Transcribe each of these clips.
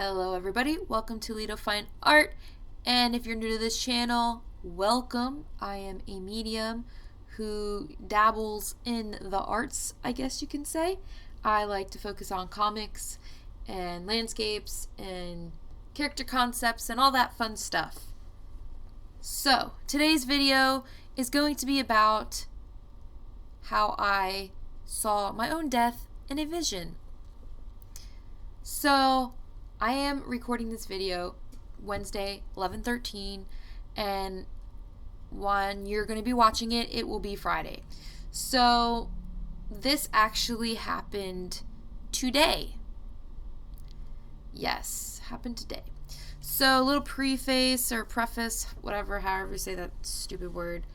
Hello everybody, welcome to Lido Fine Art, and if you're new to this channel, welcome. I am a medium who dabbles in the arts, I guess you can say. I like to focus on comics and landscapes and character concepts and all that fun stuff. So, today's video is going to be about how I saw my own death in a vision. So, I am recording this video Wednesday, 11/13, and when you're going to be watching it, it will be Friday. So, this actually happened today. Yes, happened today. So, a little preface or preface, whatever, however you say that stupid word.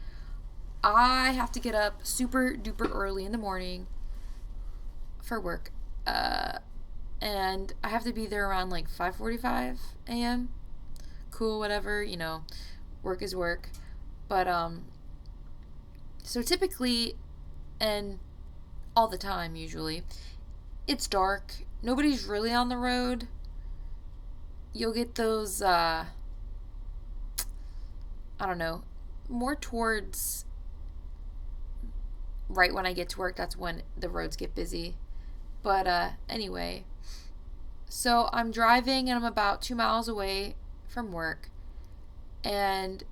I have to get up super duper early in the morning for work. And I have to be there around like 5:45 a.m. Cool, whatever, work is work. But so typically, and all the time usually, it's dark. Nobody's really on the road. You'll get those I don't know, more towards right when I get to work. That's when the roads get busy. But anyway, so I'm driving and I'm about 2 miles away from work. And,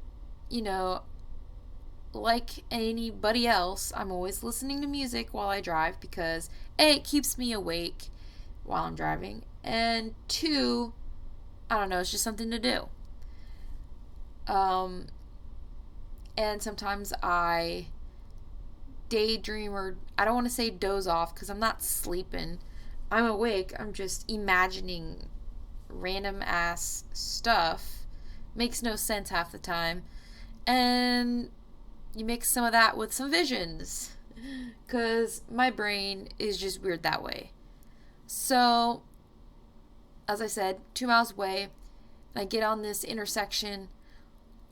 like anybody else, I'm always listening to music while I drive because A, it keeps me awake while I'm driving. And 2, I don't know, it's just something to do. And sometimes I daydream, or I don't want to say doze off because I'm not sleeping. I'm awake. I'm just imagining random ass stuff. Makes no sense half the time. And you mix some of that with some visions because my brain is just weird that way. So, as I said, 2 miles away, and I get on this intersection.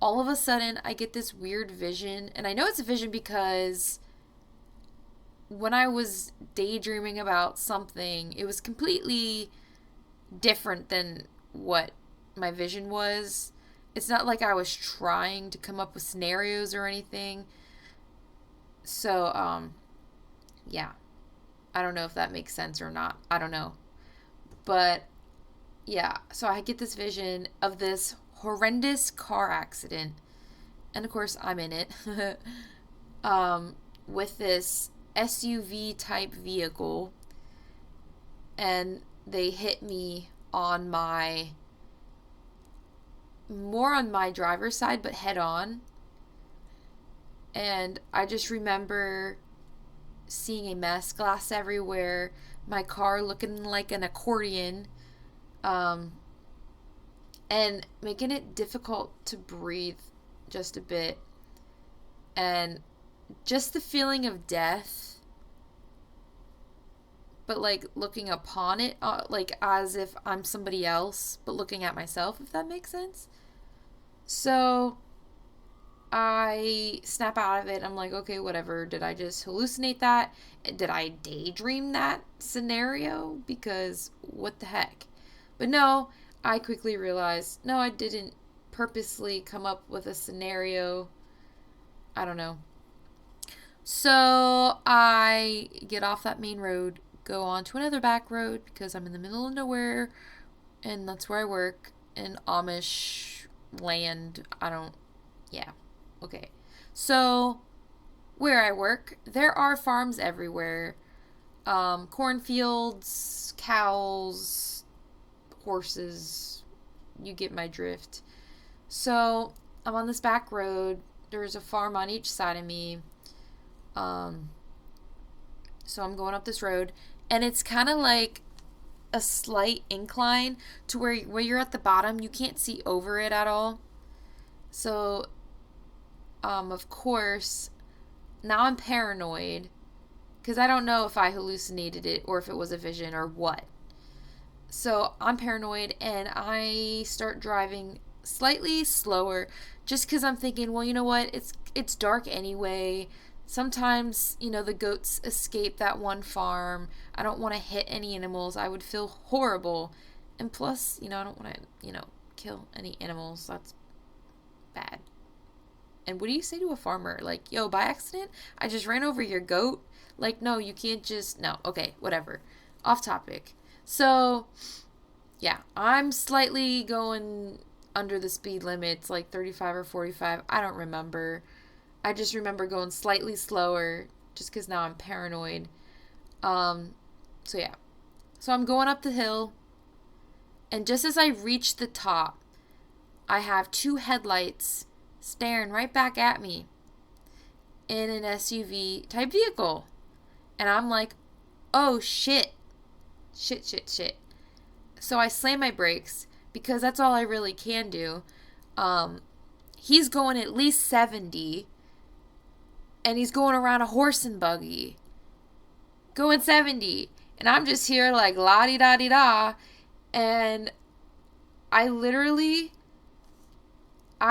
All of a sudden, I get this weird vision. And I know it's a vision because when I was daydreaming about something, it was completely different than what my vision was. It's not like I was trying to come up with scenarios or anything. So, yeah. I don't know if that makes sense or not. I don't know. But, yeah. So I get this vision of this horrendous car accident. And, of course, I'm in it. With this SUV type vehicle, and they hit me on more on my driver's side, but head on. And I just remember seeing a mess, glass everywhere, my car looking like an accordion, and making it difficult to breathe just a bit. And just the feeling of death, but like looking upon it, like as if I'm somebody else, but looking at myself, if that makes sense. So I snap out of it. I'm like, okay, whatever. Did I just hallucinate that? Did I daydream that scenario? Because what the heck? But no, I quickly realized, no, I didn't purposely come up with a scenario. I don't know. So I get off that main road, go on to another back road because I'm in the middle of nowhere, and that's where I work in Amish land. Yeah. Okay. So where I work, there are farms everywhere. Cornfields, cows, horses. You get my drift. So I'm on this back road. There's a farm on each side of me. So I'm going up this road, and it's kind of like a slight incline to where you're at the bottom, you can't see over it at all. So, of course, now I'm paranoid because I don't know if I hallucinated it or if it was a vision or what. So I'm paranoid, and I start driving slightly slower just because I'm thinking, well, you know what? It's dark anyway. Sometimes, the goats escape that one farm. I don't want to hit any animals. I would feel horrible And plus, I don't want to, kill any animals. That's bad. And what do you say to a farmer? Like, yo, by accident, I just ran over your goat. Like, no, you can't just, no. Okay, whatever. Off topic. So, yeah, I'm slightly going under the speed limits, like 35 or 45. I don't remember. I just remember going slightly slower just because now I'm paranoid. So yeah. So I'm going up the hill, and just as I reach the top, I have two headlights staring right back at me in an SUV type vehicle. And I'm like, oh shit. Shit. So I slam my brakes because that's all I really can do. He's going at least 70, and he's going around a horse and buggy going 70, and I'm just here like la-di-da-di-da, and I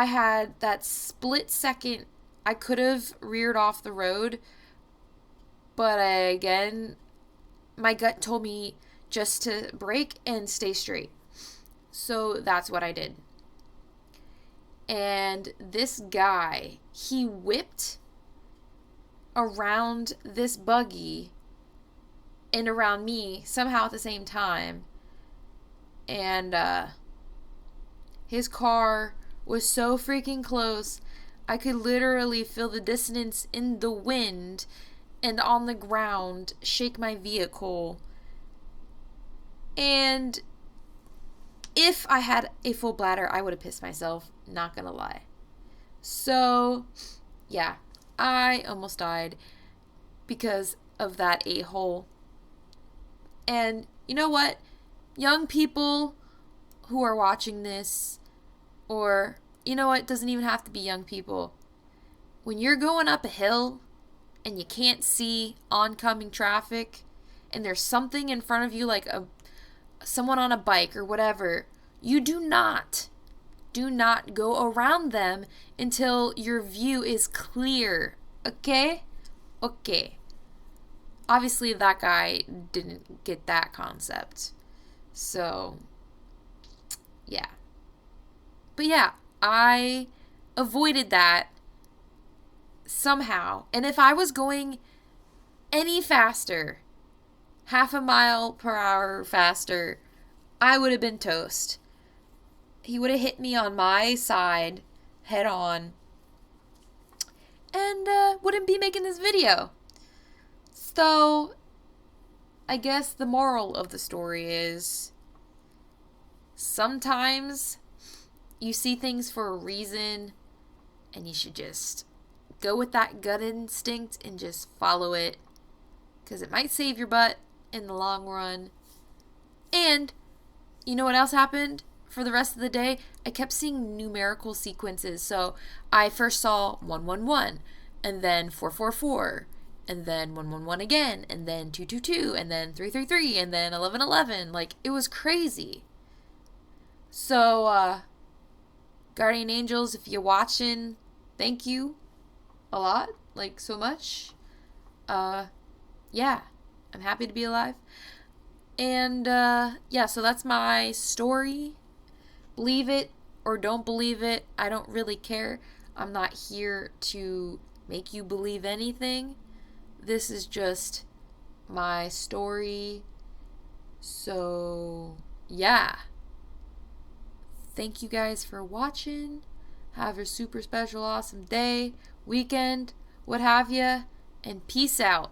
had that split second. I could have reared off the road, but again, my gut told me just to brake and stay straight. So that's what I did. And this guy, he whipped around this buggy and around me somehow at the same time. And his car was so freaking close. I could literally feel the dissonance in the wind and on the ground shake my vehicle. And if I had a full bladder, I would have pissed myself, not gonna lie. So, yeah, I almost died because of that a-hole. And you know what? Young people who are watching this, or you know what? It doesn't even have to be young people. When you're going up a hill and you can't see oncoming traffic, and there's something in front of you like someone on a bike or whatever, you do not go around them until your view is clear. Okay? Obviously, that guy didn't get that concept. So, yeah. But yeah, I avoided that somehow. And if I was going any faster, half a mile per hour faster, I would have been toast. He would have hit me on my side, head on, and wouldn't be making this video. So, I guess the moral of the story is sometimes you see things for a reason, and you should just go with that gut instinct and just follow it, because it might save your butt in the long run. And you know what else happened for the rest of the day? I kept seeing numerical sequences. So I first saw 111, and then 444, and then 111 again, and then 222, and then 333, and then 1111. Like, it was crazy. So, Guardian Angels, if you're watching, thank you a lot, like so much. Yeah, I'm happy to be alive. And, yeah, so that's my story. Believe it or don't believe it, I don't really care. I'm not here to make you believe anything. This is just my story. So, yeah. Thank you guys for watching. Have a super special, awesome day, weekend, what have ya, and peace out.